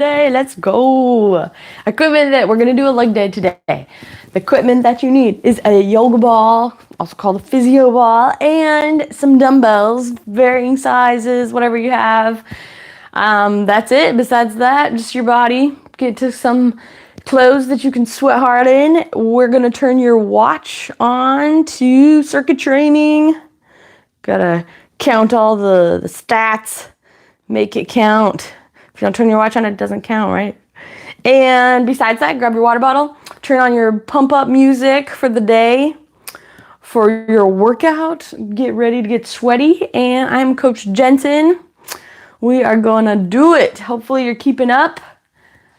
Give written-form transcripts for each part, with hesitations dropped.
today. Let's go. Equipment that we're going to do a leg day today. The equipment that you need is a yoga ball, also called a Physioball, and some dumbbells, varying sizes, whatever you have. That's it. Besides that, just your body. Get to some clothes that you can sweat hard in. We're going to turn your watch on to circuit training. Gotta count all the stats, make it count. If you don't turn your watch on, it doesn't count, right? And besides that, grab your water bottle, turn on your pump up music for the day, for your workout. Get ready to get sweaty. And I'm Coach Jensen. We are gonna do it. Hopefully you're keeping up.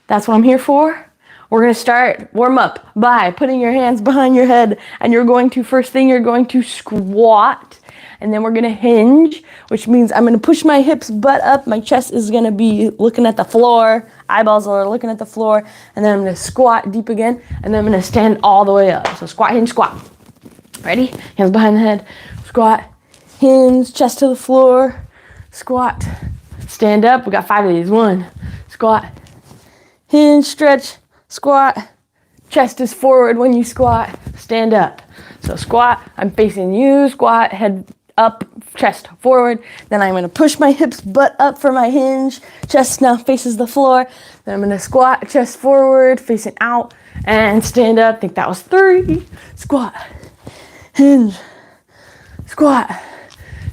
That's what I'm here for. We're gonna start warm up by putting your hands behind your head, and first thing you're going to squat. And then we're gonna hinge, which means I'm gonna push my hips butt up. My chest is gonna be looking at the floor. Eyeballs are looking at the floor. And then I'm gonna squat deep again. And then I'm gonna stand all the way up. So squat, hinge, squat. Ready? Hands behind the head. Squat, hinge, chest to the floor. Squat, stand up. We got 5 of these. 1, squat, hinge, stretch, squat. Chest is forward when you squat. Stand up. So squat, I'm facing you. Squat, head up, chest forward. Then I'm going to push my hips butt up for my hinge. Chest now faces the floor. Then I'm going to squat, chest forward, facing out, and stand up. I think that was 3. Squat, hinge, squat,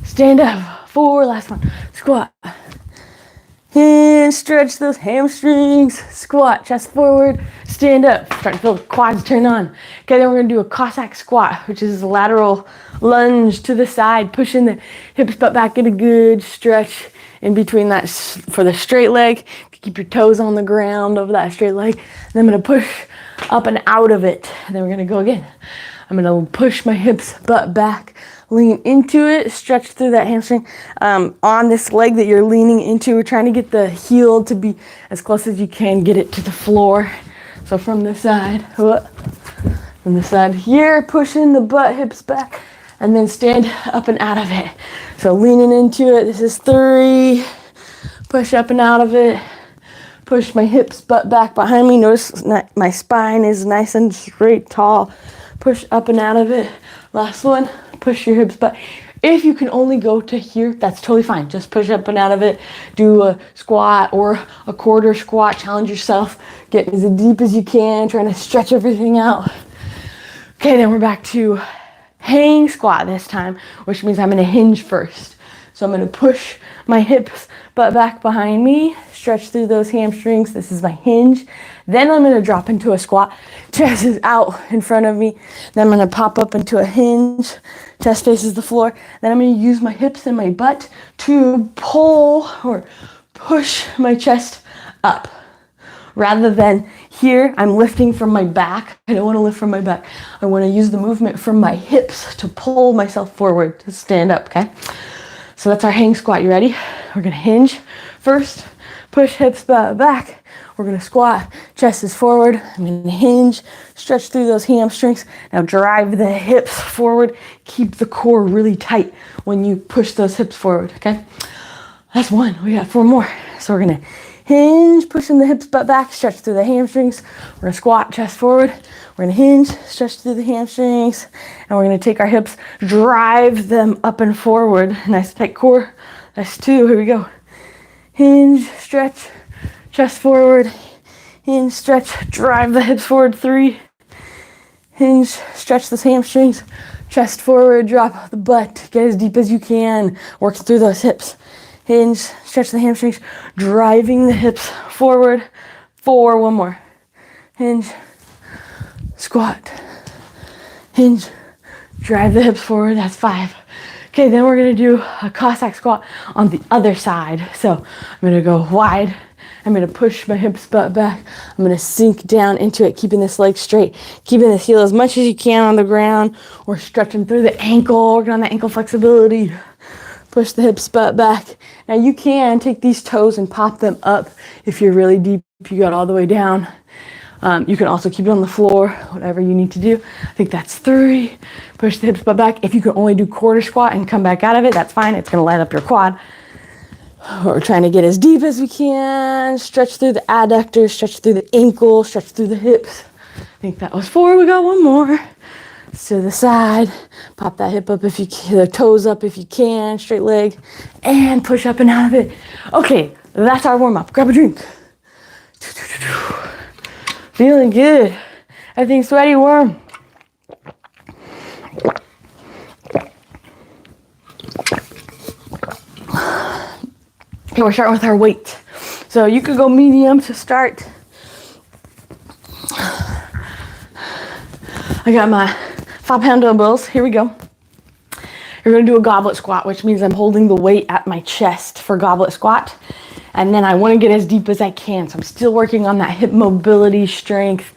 stand up. 4, last one. Squat, hinge, stretch those hamstrings. Squat, chest forward, stand up. Start to feel the quads turn on. Okay, then we're going to do a Cossack squat, which is a lateral lunge to the side, pushing the hips butt back, get a good stretch in between that for the straight leg. Keep your toes on the ground over that straight leg. And then I'm going to push up and out of it. And then we're going to go again. I'm going to push my hips butt back, lean into it, stretch through that hamstring. On this leg that you're leaning into, we're trying to get the heel to be as close as you can, get it to the floor. So from this side here, pushing the butt, hips back, and then stand up and out of it. So leaning into it, this is 3, push up and out of it, push my hips, butt back behind me. Notice my spine is nice and straight, tall. Push up and out of it. Last one, push your hips back. If you can only go to here, that's totally fine. Just push up and out of it. Do a squat or a quarter squat. Challenge yourself. Get as deep as you can, trying to stretch everything out. Okay, then we're back to hang squat this time, which means I'm going to hinge first. So I'm going to push my hips butt back behind me, stretch through those hamstrings. This is my hinge. Then I'm going to drop into a squat. Chest is out in front of me. Then I'm going to pop up into a hinge. Chest faces the floor. Then I'm going to use my hips and my butt to pull or push my chest up. Rather than here, I'm lifting from my back. I don't want to lift from my back. I want to use the movement from my hips to pull myself forward to stand up, okay? So that's our hang squat. You ready? We're going to hinge first, push hips back. We're going to squat, chest is forward. I'm going to hinge, stretch through those hamstrings. Now drive the hips forward. Keep the core really tight when you push those hips forward, okay? That's 1. We got 4 more. So we're going to hinge, pushing the hips butt back, stretch through the hamstrings. We're going to squat, chest forward. We're going to hinge, stretch through the hamstrings. And we're going to take our hips, drive them up and forward. Nice tight core. That's 2. Here we go. Hinge, stretch, chest forward. Hinge, stretch, drive the hips forward. 3. Hinge, stretch those hamstrings. Chest forward, drop the butt. Get as deep as you can. Work through those hips. Hinge, stretch the hamstrings, driving the hips forward. 4, 1 more. Hinge, squat, hinge, drive the hips forward. That's 5. Okay, then we're going to do a Cossack squat on the other side. So I'm going to go wide. I'm going to push my hips butt back. I'm going to sink down into it, keeping this leg straight, keeping this heel as much as you can on the ground. We're stretching through the ankle, working on the ankle flexibility. Push the hips butt back. Now you can take these toes and pop them up if you're really deep. You got all the way down. You can also keep it on the floor, whatever you need to do. I think that's 3. Push the hips butt back. If you can only do quarter squat and come back out of it, that's fine. It's going to light up your quad. We're trying to get as deep as we can. Stretch through the adductors, stretch through the ankle, stretch through the hips. I think that was 4. We got one more. To the side. Pop that hip up if you can, the toes up if you can. Straight leg. And push up and out of it. Okay, that's our warm up. Grab a drink. Feeling good. Everything's sweaty, warm. Okay, we're starting with our weight. So you could go medium to start. I got my 5-pound dumbbells. Here we go. You're going to do a goblet squat, which means I'm holding the weight at my chest for goblet squat. And then I want to get as deep as I can. So I'm still working on that hip mobility, strength,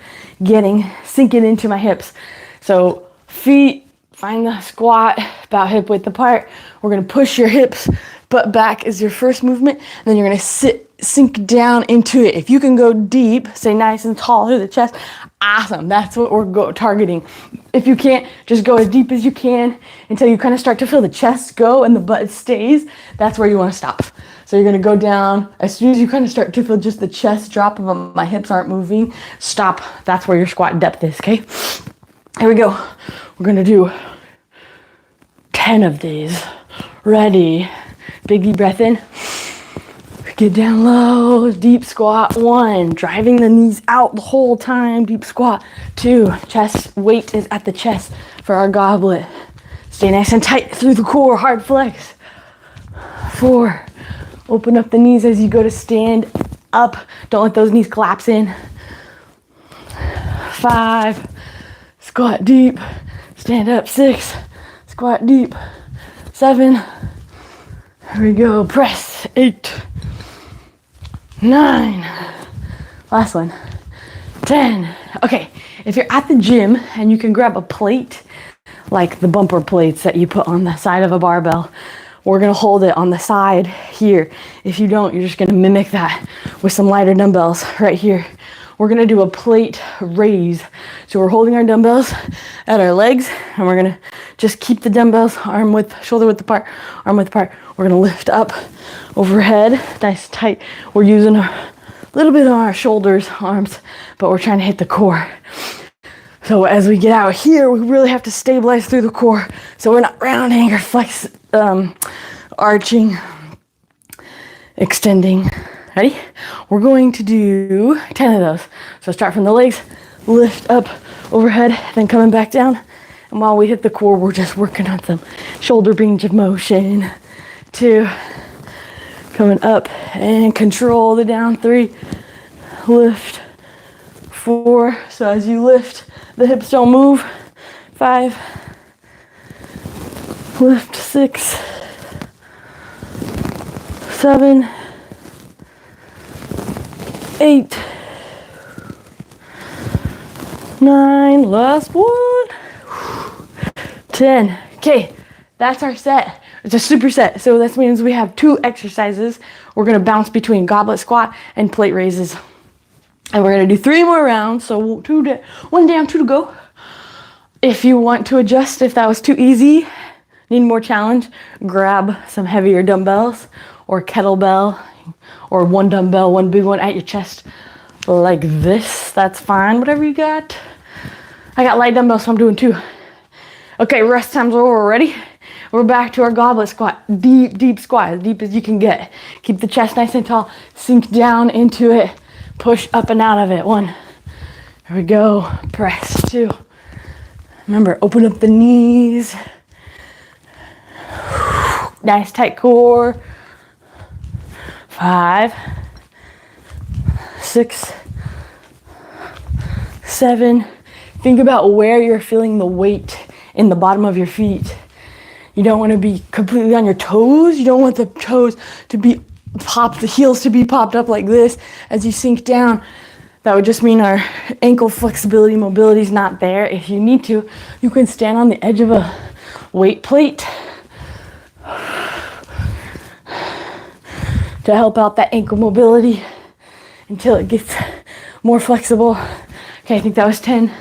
sinking into my hips. So feet, find the squat, about hip width apart. We're going to push your hips, butt back is your first movement. And then you're going to sink down into it. If you can go deep, stay nice and tall through the chest, awesome. That's what we're targeting. If you can't, just go as deep as you can until you kind of start to feel the chest go and the butt stays. That's where you want to stop. So you're going to go down. As soon as you kind of start to feel just the chest drop of my hips aren't moving, stop. That's where your squat depth is, okay? Here we go. We're going to do 10 of these. Ready. Big deep breath in. Get down low, deep squat. 1, driving the knees out the whole time, deep squat. 2, chest weight is at the chest for our goblet. Stay nice and tight through the core, hard flex. 4, open up the knees as you go to stand up. Don't let those knees collapse in. 5, squat deep, stand up. 6, squat deep. 7, here we go, press. 8, 9, last one, 10. Okay, if you're at the gym and you can grab a plate, like the bumper plates that you put on the side of a barbell, we're gonna hold it on the side here. If you don't, you're just gonna mimic that with some lighter dumbbells right here. We're gonna do a plate raise. So we're holding our dumbbells at our legs and we're gonna just keep the dumbbells shoulder width apart, arm width apart. We're gonna lift up overhead, nice and tight. We're using a little bit on our shoulders, arms, but we're trying to hit the core. So as we get out here, we really have to stabilize through the core. So we're not rounding or arching, extending. Ready? We're going to do 10 of those. So start from the legs, lift up overhead, then coming back down. And while we hit the core, we're just working on some shoulder range of motion. 2, coming up and control the down. 3, lift. 4, so as you lift, the hips don't move. 5, lift. 6, 7, 8, 9, last one, 10. Okay, that's our set. It's a superset. So that means we have 2 exercises. We're gonna bounce between goblet squat and plate raises. And we're gonna do 3 more rounds. So 1 down, 2 to go. If you want to adjust, if that was too easy, need more challenge, grab some heavier dumbbells or kettlebell or 1 dumbbell, 1 big one at your chest like this. That's fine, whatever you got. I got light dumbbells, so I'm doing 2. Okay, rest time's over. Ready? We're back to our goblet squat. Deep, deep squat, as deep as you can get. Keep the chest nice and tall. Sink down into it. Push up and out of it. 1. Here we go. Press. 2. Remember, open up the knees. Nice tight core. 5, 6, 7. Think about where you're feeling the weight in the bottom of your feet. You don't want to be completely on your toes. You don't want the toes to be popped, the heels to be popped up like this as you sink down. That would just mean our ankle flexibility, mobility is not there. If you need to, you can stand on the edge of a weight plate to help out that ankle mobility until it gets more flexible. Okay, I think that was 10.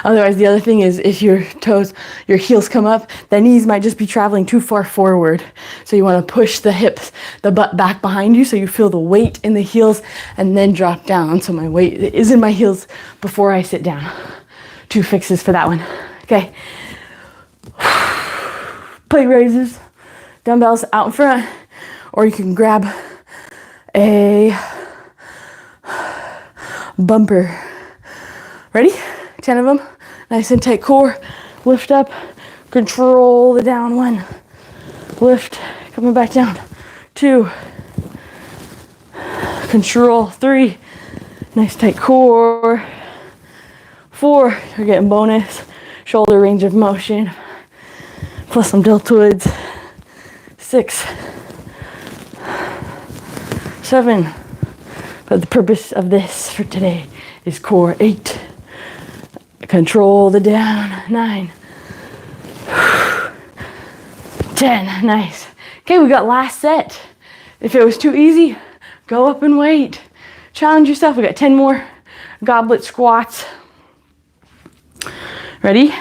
Otherwise, the other thing is if your heels come up, the knees might just be traveling too far forward. So you want to push the hips, the butt back behind you so you feel the weight in the heels and then drop down. So my weight is in my heels before I sit down. 2 fixes for that one. Okay. Plate raises, dumbbells out in front, or you can grab a bumper. Ready? 10 of them. Nice and tight core. Lift up. Control the down. 1. Lift. Coming back down. 2. Control. 3. Nice tight core. 4. You're getting bonus shoulder range of motion. Plus some deltoids. 6. 7. But the purpose of this for today is core. 8. Control the down. 9. 10. Nice. Okay, we got last set. If it was too easy, go up and wait. Challenge yourself. We got 10 more goblet squats. Ready?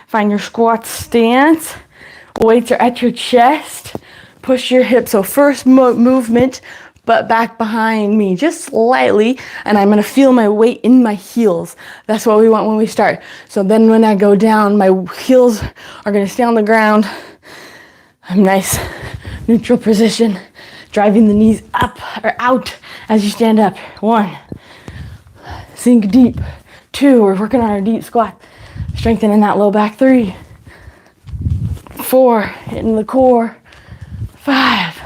Find your squat stance. Weights are at your chest. Push your hips. So first movement, butt back behind me just slightly, and I'm gonna feel my weight in my heels. That's what we want when we start. So then when I go down, my heels are gonna stay on the ground. I'm nice, neutral position, driving the knees up or out as you stand up. 1, sink deep. 2, we're working on our deep squat, strengthening that low back. 3, 4, hitting the core. 5,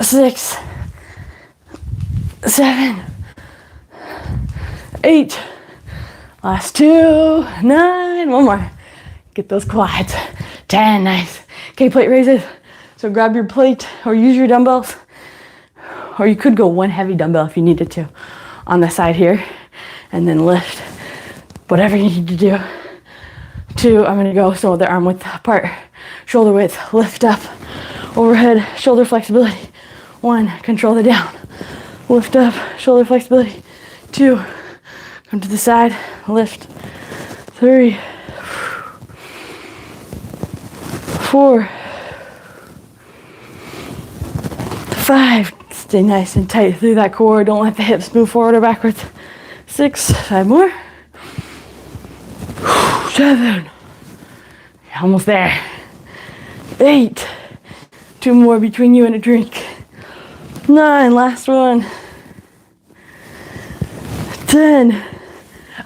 6, 7, 8, last 2, 9, one more. Get those quads. 10, nice. Okay, plate raises. So grab your plate or use your dumbbells. Or you could go 1 heavy dumbbell if you needed to on the side here. And then lift whatever you need to do. 2, I'm gonna go so the arm width apart. Shoulder width, lift up. Overhead, shoulder flexibility. 1, control the down. Lift up, shoulder flexibility. 2, come to the side, lift. 3, 4, 5, stay nice and tight through that core. Don't let the hips move forward or backwards. 6, 5 more. 7, almost there. 8, 2 more between you and a drink. 9, last one. 10.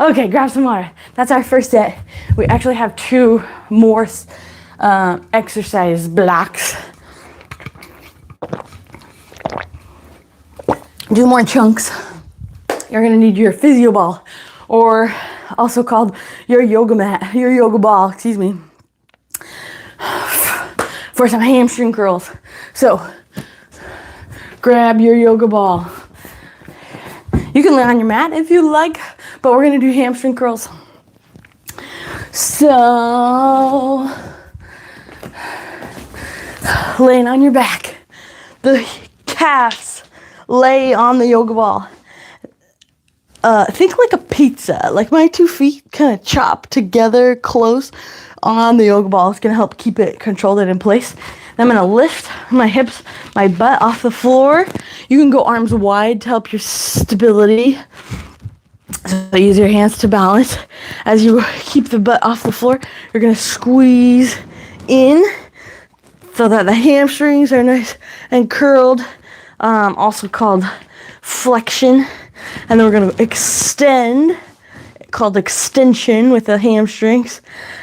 Okay, grab some water. That's our first set. We actually have 2 more exercise blocks. Do more chunks. You're gonna need your Physioball, or also called your yoga mat, your yoga ball, excuse me, for some hamstring curls. So grab your yoga ball. You can lay on your mat if you like, but we're gonna do hamstring curls. So laying on your back, the calves lay on the yoga ball. Think like a pizza, like my 2 feet kind of chopped together close on the yoga ball. It's gonna help keep it controlled and in place. Then I'm gonna lift my hips, my butt off the floor. You can go arms wide to help your stability. So use your hands to balance. As you keep the butt off the floor, you're gonna squeeze in so that the hamstrings are nice and curled, also called flexion. And then we're going to extend, called extension with the hamstrings.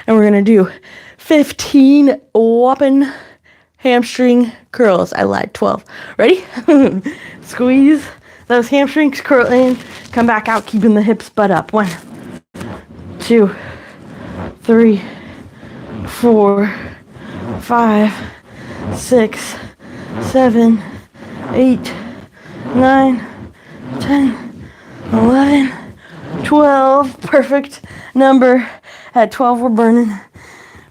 And we're going to do 15 whopping hamstring curls. I lied, 12. Ready? Squeeze those hamstrings, curl in, come back out, keeping the hips butt up. 1, 2, 3, 4, 5, 6, 7, 8, 9, 10, 11, 12. Perfect number. At 12, we're burning.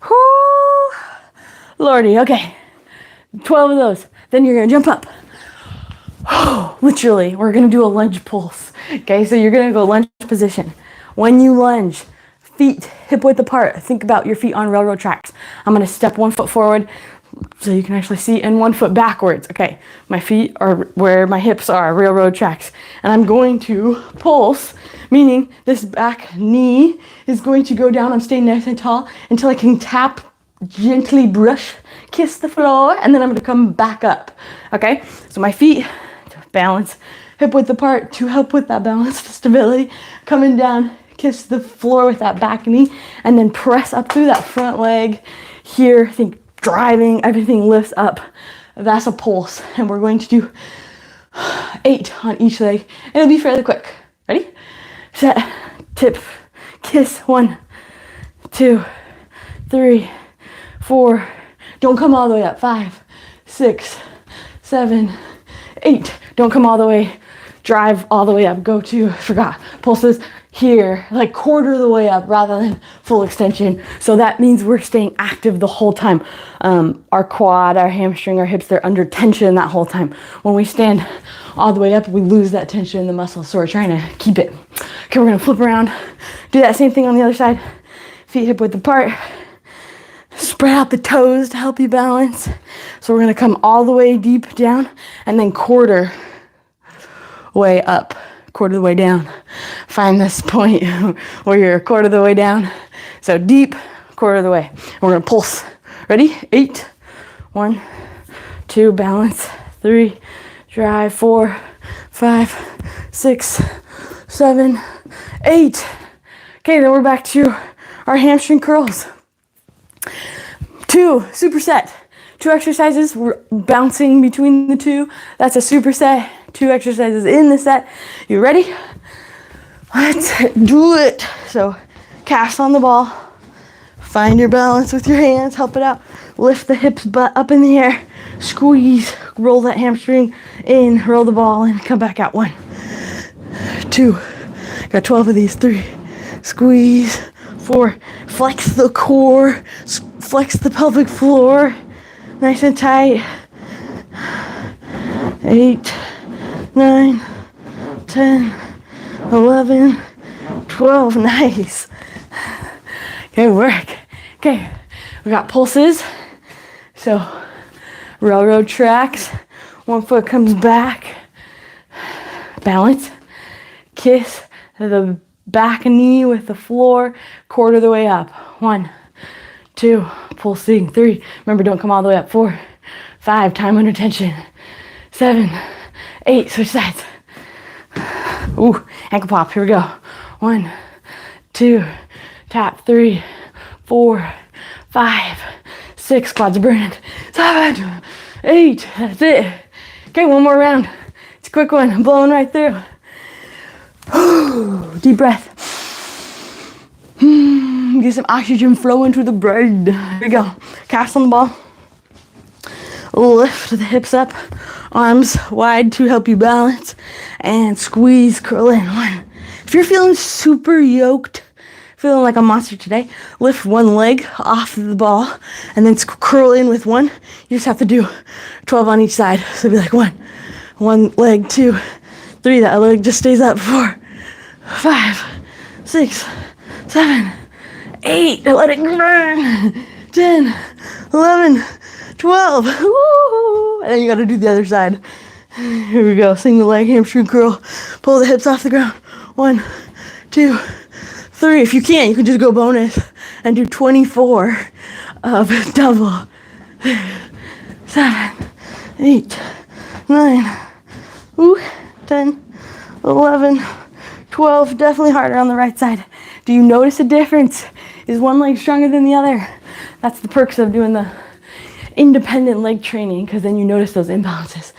Whoo! Lordy, okay. 12 of those. Then you're going to jump up. Literally, we're going to do a lunge pulse. Okay, so you're going to go lunge position. When you lunge, feet hip width apart. Think about your feet on railroad tracks. I'm gonna step 1 foot forward so you can actually see, and 1 foot backwards. Okay, my feet are where my hips are, railroad tracks. And I'm going to pulse, meaning this back knee is going to go down. I'm staying nice and tall until I can tap, gently brush, kiss the floor, and then I'm gonna come back up. Okay, so my feet, balance, hip width apart to help with that balance, stability, coming down, kiss the floor with that back knee, and then press up through that front leg here. Think driving, everything lifts up. That's a pulse, and we're going to do 8 on each leg. It'll be fairly quick. Ready? Set, tip, kiss. 1, 2, 3, 4. Don't come all the way up. 5, 6, 7, 8. Don't come all the way. Drive all the way up. Go to, forgot, pulses here, like quarter of the way up rather than full extension. So that means we're staying active the whole time. Our quad, our hamstring, our hips, they're under tension that whole time. When we stand all the way up, we lose that tension in the muscles. So we're trying to keep it. Okay, we're gonna flip around. Do that same thing on the other side. Feet hip width apart. Spread out the toes to help you balance. So we're gonna come all the way deep down and then quarter way up, quarter of the way down. Find this point where you're a quarter of the way down. So deep, quarter of the way. And we're gonna pulse. Ready? 8. 1, 2, balance. 3, drive. 4, 5, 6, 7, 8. Okay, then we're back to our hamstring curls. 2, superset. 2 exercises, we're bouncing between the 2. That's a superset. 2 exercises in the set. You ready? Let's do it. So cast on the ball. Find your balance with your hands. Help it out. Lift the hips butt up in the air. Squeeze. Roll that hamstring in. Roll the ball in. Come back out. 1, 2. Got 12 of these. 3. Squeeze. 4. Flex the core. Flex the pelvic floor. Nice and tight. 8, 9, 10, 11, 12. Nice. Good work. Okay, we got pulses. So railroad tracks. 1 foot comes back. Balance. Kiss the back knee with the floor. Quarter of the way up. 1, 2, pulsing. 3. Remember, don't come all the way up. 4, 5. Time under tension. 7, 8. Switch sides. Ooh, ankle pop. Here we go. 1, 2. Tap. 3, 4, 5, 6. Quads are burning. 7, 8. That's it. Okay, one more round. It's a quick one. I'm blowing right through. Deep breath. Get some oxygen flowing through the brain. Here we go. Cast on the ball. Lift the hips up. Arms wide to help you balance. And squeeze, curl in. 1. If you're feeling super yoked, feeling like a monster today, lift one leg off the ball and then curl in with 1. You just have to do 12 on each side. So it'll be like 1 leg, 2, 3. That leg just stays up. 4, 5, 6, 7, 8. Let it burn. 10, 11, 12. Woo! And then you gotta do the other side. Here we go. Single leg hamstring curl. Pull the hips off the ground. 1, 2, 3. If you can't, you can just go bonus and do 24 of double. 7, 8, 9, 10, 11, 12. Definitely harder on the right side. Do you notice a difference? Is one leg stronger than the other? That's the perks of doing the independent leg training, because then you notice those imbalances.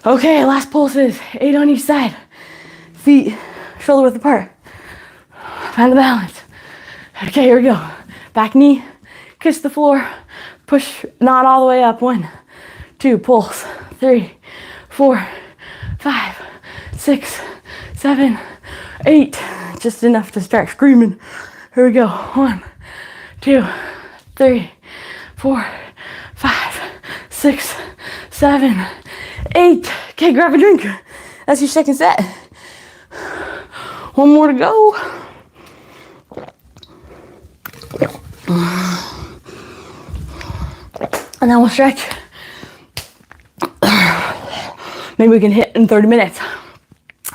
Okay, last pulses. 8 on each side. Feet shoulder width apart. Find the balance. Okay, here we go. Back knee, kiss the floor, push, not all the way up. 1, 2, pulse. 3, 4, 5, 6, 7, 8. Just enough to start screaming. Here we go. 1, 2, 3, 4, 5, 6, 7, 8. Okay, grab a drink. That's your second set. 1 more to go. And then we'll stretch. Maybe we can hit in 30 minutes.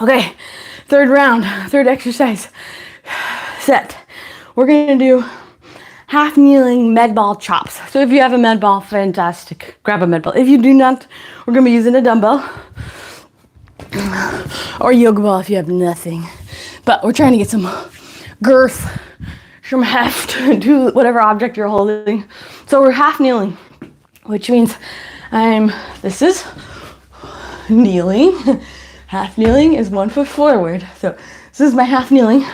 Okay, third round, third exercise set. We're gonna do half kneeling medball chops. So if you have a medball, fantastic. Grab a medball. If you do not, we're gonna be using a dumbbell or yoga ball if you have nothing. But we're trying to get some girth, some heft to whatever object you're holding. So we're half kneeling, which means this is kneeling. Half kneeling is 1 foot forward. So this is my half kneeling.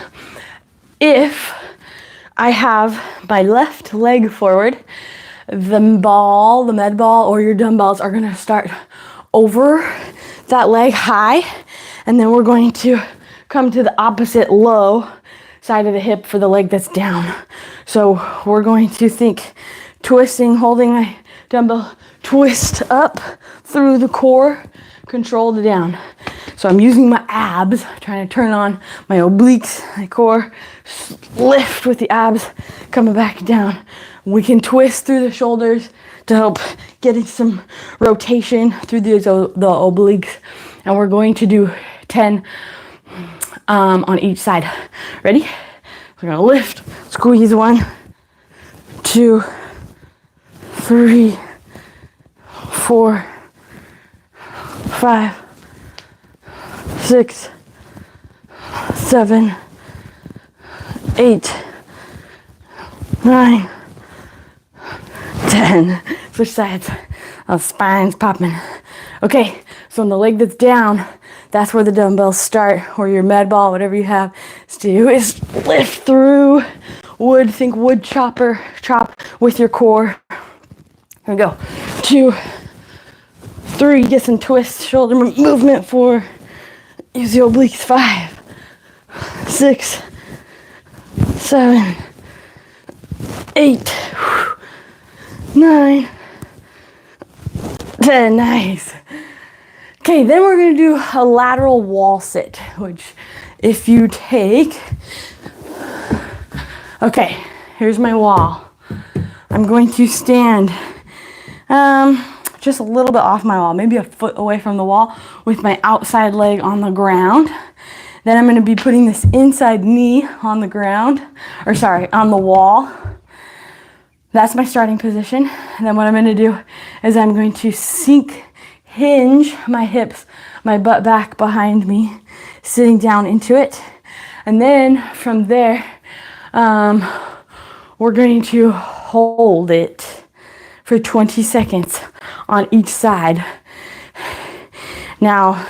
If I have my left leg forward, the med ball, or your dumbbells are gonna start over that leg high, and then we're going to come to the opposite low side of the hip for the leg that's down. So we're going to think twisting, holding my dumbbell, twist up through the core, control the down. So I'm using my abs, trying to turn on my obliques, my core, lift with the abs, coming back down. We can twist through the shoulders to help getting some rotation through the obliques. And we're going to do 10 on each side. Ready? We're gonna lift, squeeze 1, 2, 3, 4, 5, 6, 7, 8, 9, 10. Switch sides. Our spine's popping. Okay, so on the leg that's down, that's where the dumbbells start, or your med ball, whatever you have to do, is lift through wood. Think wood chopper, chop with your core. Here we go. 2, 3, get some twist, shoulder movement. 4, use the obliques. 5, 6, 7, 8, 9, 10. Nice. Okay, then we're gonna do a lateral wall sit, which if you take, okay, here's my wall. I'm going to stand just a little bit off my wall, maybe a foot away from the wall, with my outside leg on the ground. Then I'm gonna be putting this inside knee on the ground, or sorry, on the wall. That's my starting position. And then what I'm gonna do is I'm going to hinge my hips, my butt back behind me, sitting down into it. And then from there, we're going to hold it for 20 seconds on each side. Now,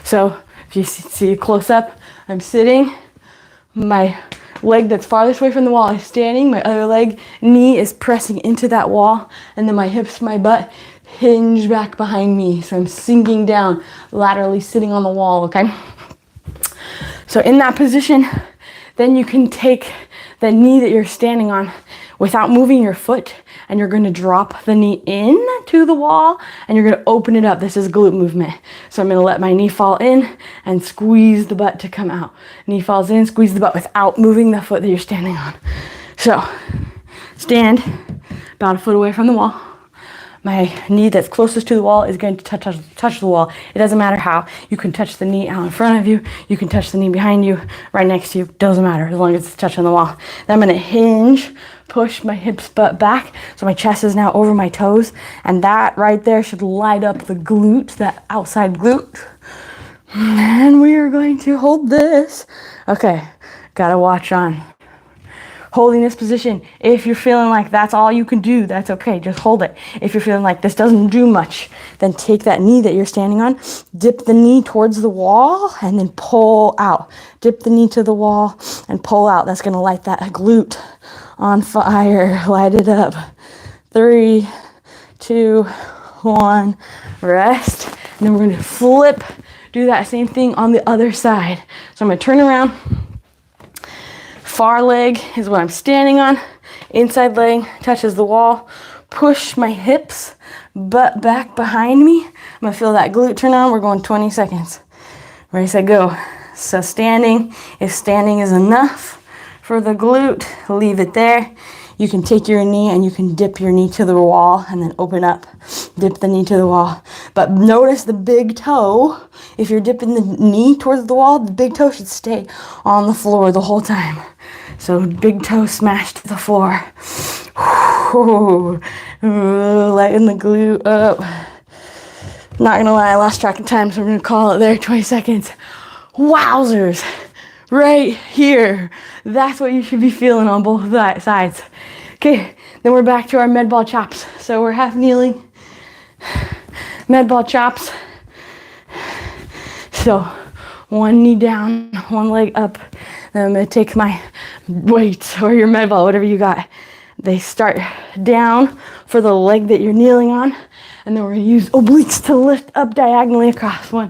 so if you see a close up, I'm sitting, my leg that's farthest away from the wall is standing, my other leg, knee is pressing into that wall, and then my hips, my butt hinge back behind me. So I'm sinking down, laterally sitting on the wall, okay? So in that position, then you can take the knee that you're standing on without moving your foot, and you're gonna drop the knee in to the wall, and you're gonna open it up. This is glute movement. So I'm gonna let my knee fall in and squeeze the butt to come out. Knee falls in, squeeze the butt without moving the foot that you're standing on. So stand about a foot away from the wall. My knee that's closest to the wall is going to touch the wall. It doesn't matter how. You can touch the knee out in front of you. You can touch the knee behind you, right next to you. Doesn't matter as long as it's touching the wall. Then I'm going to hinge, push my hips butt back. So my chest is now over my toes. And that right there should light up the glute, that outside glute. And we are going to hold this. Okay, gotta watch on holding this position. If you're feeling like that's all you can do, that's okay, just hold it. If you're feeling like this doesn't do much, then take that knee that you're standing on, dip the knee towards the wall, and then pull out. Dip the knee to the wall and pull out. That's gonna light that glute on fire. Light it up. 3, 2, 1, rest. And then we're gonna flip, do that same thing on the other side. So I'm gonna turn around. Far leg is what I'm standing on. Inside leg touches the wall. Push my hips, butt back behind me. I'm gonna feel that glute turn on. We're going 20 seconds. Ready, set, go. So standing is enough For the glute, leave it there. You can take your knee and you can dip your knee to the wall and then open up. Dip the knee to the wall. But notice the big toe. If you're dipping the knee towards the wall, the big toe should stay on the floor the whole time. So big toe smashed to the floor. Lighten the glute up. Not gonna lie, I lost track of time, so we're gonna call it there. 20 seconds. Wowzers. Right here. That's what you should be feeling on both sides. Okay, then we're back to our medball chops. So we're half kneeling. Medball chops. So one knee down, one leg up. Then I'm gonna take my weights or your medball, whatever you got. They start down for the leg that you're kneeling on. And then we're gonna use obliques to lift up diagonally across. 1,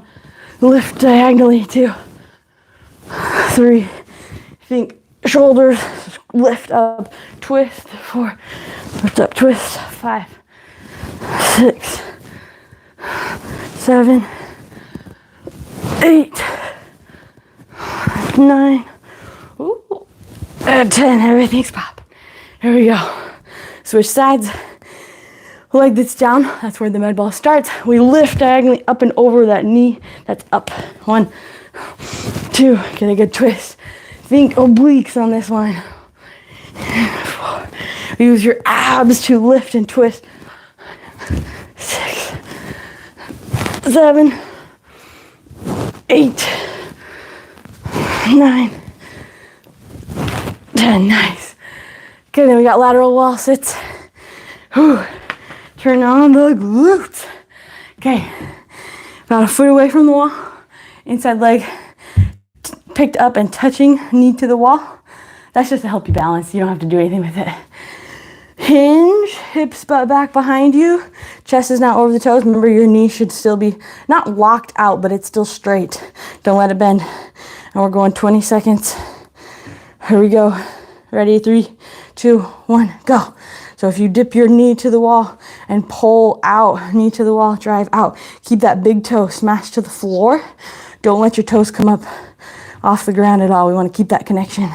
lift diagonally, 2, 3, think shoulders, lift up, twist, 4, lift up, twist, 5, 6, 7, 8, 9, and 10. Everything's popping. Here we go. Switch sides. Leg that's down, that's where the med ball starts. We lift diagonally up and over that knee that's up. 1, 2, get a good twist. Think obliques on this one. 4, use your abs to lift and twist. 6, 7, 8, 9, 10. Nice. Okay, then we got lateral wall sits. Whew. Turn on the glutes. Okay, about a foot away from the wall. Inside leg picked up and touching knee to the wall. That's just to help you balance. You don't have to do anything with it. Hinge, hips butt back behind you. Chest is now over the toes. Remember, your knee should still be not locked out, but it's still straight. Don't let it bend. And we're going 20 seconds. Here we go. Ready? 3, 2, 1, go. So if you dip your knee to the wall and pull out, knee to the wall, drive out. Keep that big toe smashed to the floor. Don't let your toes come up off the ground at all. We want to keep that connection.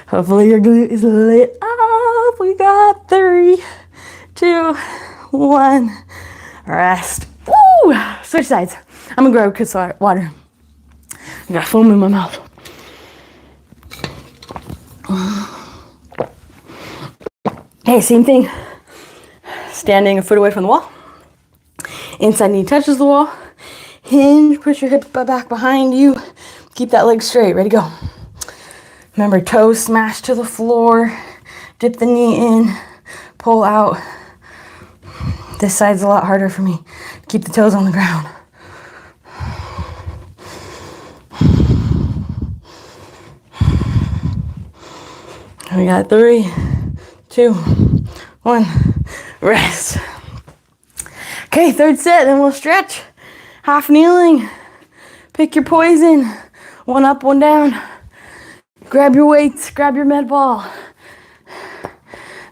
Hopefully your glute is lit up. We got 3, 2, 1. Rest. Woo! Switch sides. I'm gonna grab a cup of water. I got foam in my mouth. Okay, same thing. Standing a foot away from the wall. Inside knee touches the wall. Hinge, push your hips back behind you. Keep that leg straight, ready to go. Remember, toes smash to the floor. Dip the knee in, pull out. This side's a lot harder for me. Keep the toes on the ground. We got 3, 2, 1, rest. Okay, third set, then we'll stretch. Half kneeling. Pick your poison. 1 up, 1 down. Grab your weights, grab your med ball.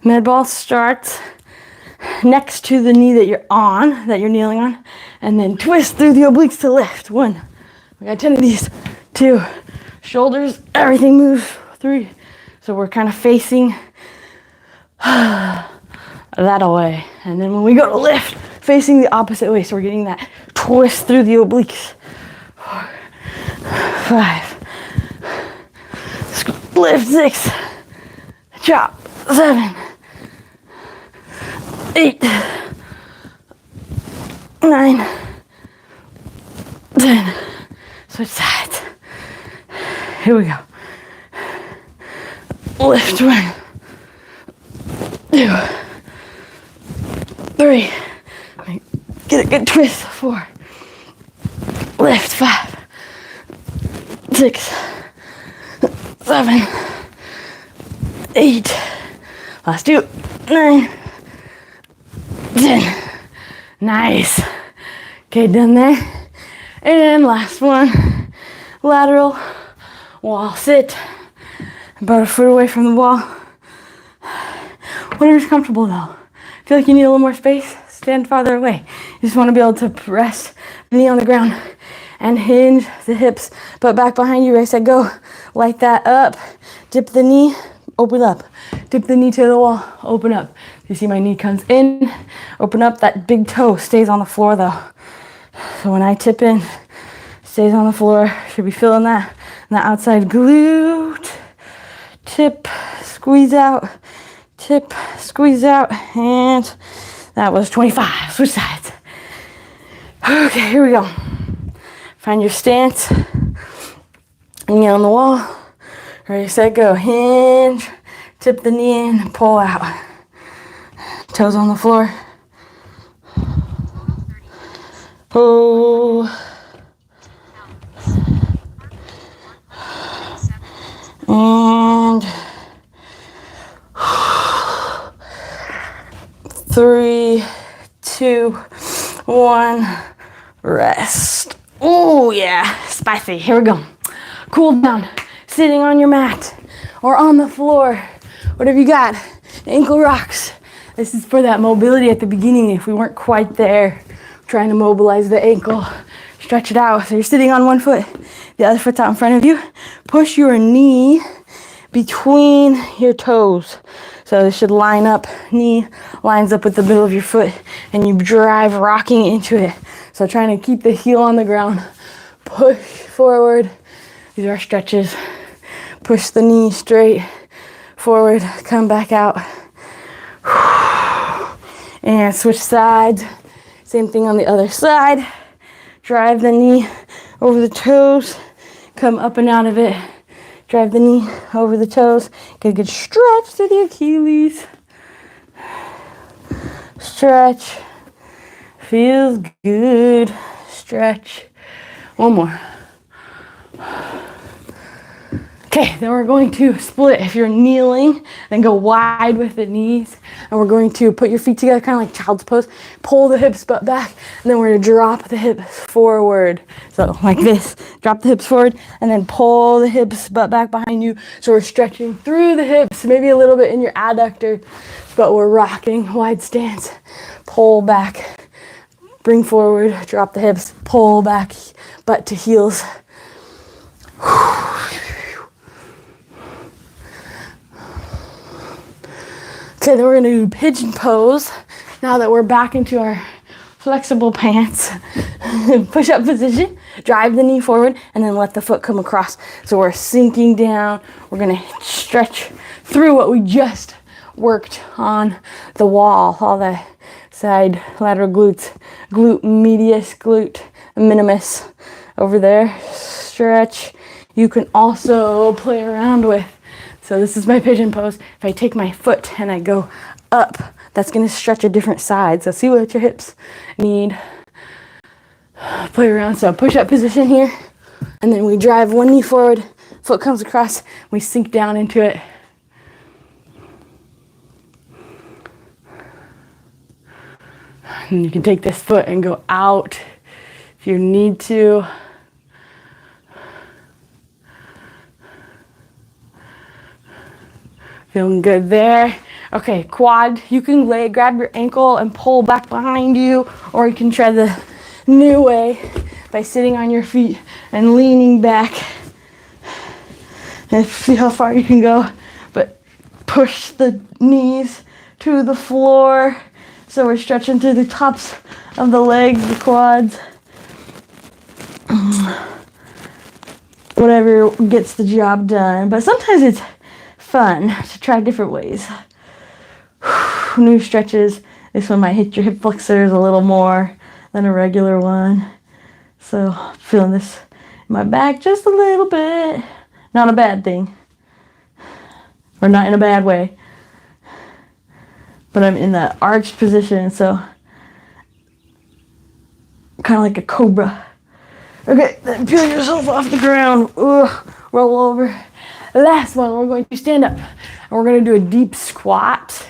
Med ball starts next to the knee that you're on, that you're kneeling on, and then twist through the obliques to lift. 1. We got 10 of these. 2. Shoulders, everything moves. 3. So we're kind of facing that away. And then when we go to lift, facing the opposite way. So we're getting that twist through the obliques. 4, 5. Lift. 6. Chop. 7. 8. 9. 10. Switch sides. Here we go. Lift. 1, 2, 3. Get a good twist. 4. Lift. 5, 6, 7, 8. Last 2. 9, 10. Nice. Okay, done there. And last one. Lateral wall sit. About a foot away from the wall. Whatever's comfortable though. Feel like you need a little more space? Stand farther away. You just want to be able to rest the knee on the ground and hinge the hips, butt back behind you. Ready, set, go. Light that up. Dip the knee, open up. Dip the knee to the wall, open up. You see my knee comes in, open up. That big toe stays on the floor though. So when I tip in, stays on the floor. Should be feeling that. And the outside glute. Tip, squeeze out. Tip, squeeze out. And that was 25. Switch sides. Okay, here we go. Find your stance. Knee on the wall. Ready, set, go. Hinge. Tip the knee in and pull out. Toes on the floor. Pull. And 3, 2, 1. Rest. Oh yeah, spicy. Here we go. Cool down. Sitting on your mat or on the floor. Whatever you got. Ankle rocks. This is for that mobility at the beginning if we weren't quite there. Trying to mobilize the ankle. Stretch it out. So you're sitting on one foot. The other foot's out in front of you. Push your knee between your toes. So this should line up. Knee lines up with the middle of your foot. And you drive rocking into it. So trying to keep the heel on the ground. Push forward. These are stretches. Push the knee straight forward. Come back out. And switch sides. Same thing on the other side. Drive the knee over the toes. Come up and out of it. Drive the knee over the toes. Get a good stretch through the Achilles. Stretch. Feels good. Stretch. One more. Okay, then we're going to split. If you're kneeling, then go wide with the knees. And we're going to put your feet together, kind of like child's pose. Pull the hips butt back. And then we're going to drop the hips forward. So like this. Drop the hips forward. And then pull the hips butt back behind you. So we're stretching through the hips. Maybe a little bit in your adductor. But we're rocking. Wide stance. Pull back. Bring forward. Drop the hips. Pull back. Butt to heels. Okay, then we're going to do pigeon pose. Now that we're back into our flexible pants. Push-up position. Drive the knee forward and then let the foot come across. So we're sinking down. We're going to stretch through what we just worked on the wall. All the side lateral glutes. Glute medius, glute minimus over there. Stretch. You can also play around with. So this is my pigeon pose. If I take my foot and I go up, that's going to stretch a different side. So see what your hips need. Play around. So push-up position here. And then we drive one knee forward. Foot comes across. We sink down into it. And you can take this foot and go out if you need to. Feeling good there. Okay, quad. You can grab your ankle and pull back behind you, or you can try the new way by sitting on your feet and leaning back. And see how far you can go. But push the knees to the floor. So we're stretching through the tops of the legs, the quads. Whatever gets the job done. But sometimes it's fun to try different ways. New stretches. This one might hit your hip flexors a little more than a regular one. So feeling this in my back just a little bit. Not a bad thing. Or not in a bad way. But I'm in that arched position, so kind of like a cobra. Okay, then peel yourself off the ground. Ugh, roll over. Last one, we're going to stand up. And we're going to do a deep squat.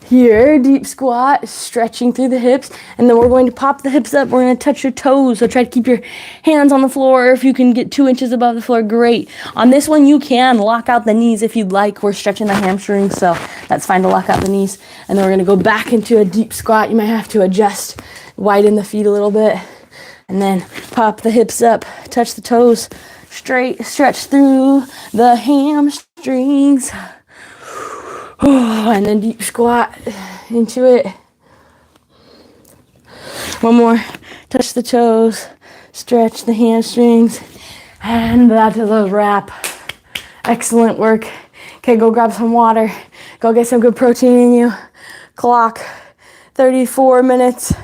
Here, deep squat, stretching through the hips. And then we're going to pop the hips up. We're going to touch your toes. So try to keep your hands on the floor. If you can get 2 inches above the floor, great. On this one, you can lock out the knees if you'd like. We're stretching the hamstrings, so that's fine to lock out the knees. And then we're going to go back into a deep squat. You might have to adjust, widen the feet a little bit. And then pop the hips up, touch the toes straight, stretch through the hamstrings. And then deep squat into it. One more. Touch the toes, stretch the hamstrings, and that is a wrap. Excellent work. Okay, go grab some water. Go get some good protein in you. Clock, 34 minutes.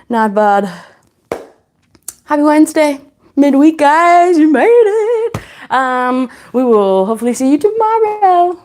Not bad. Happy Wednesday. Midweek, guys. You made it. We will hopefully see you tomorrow.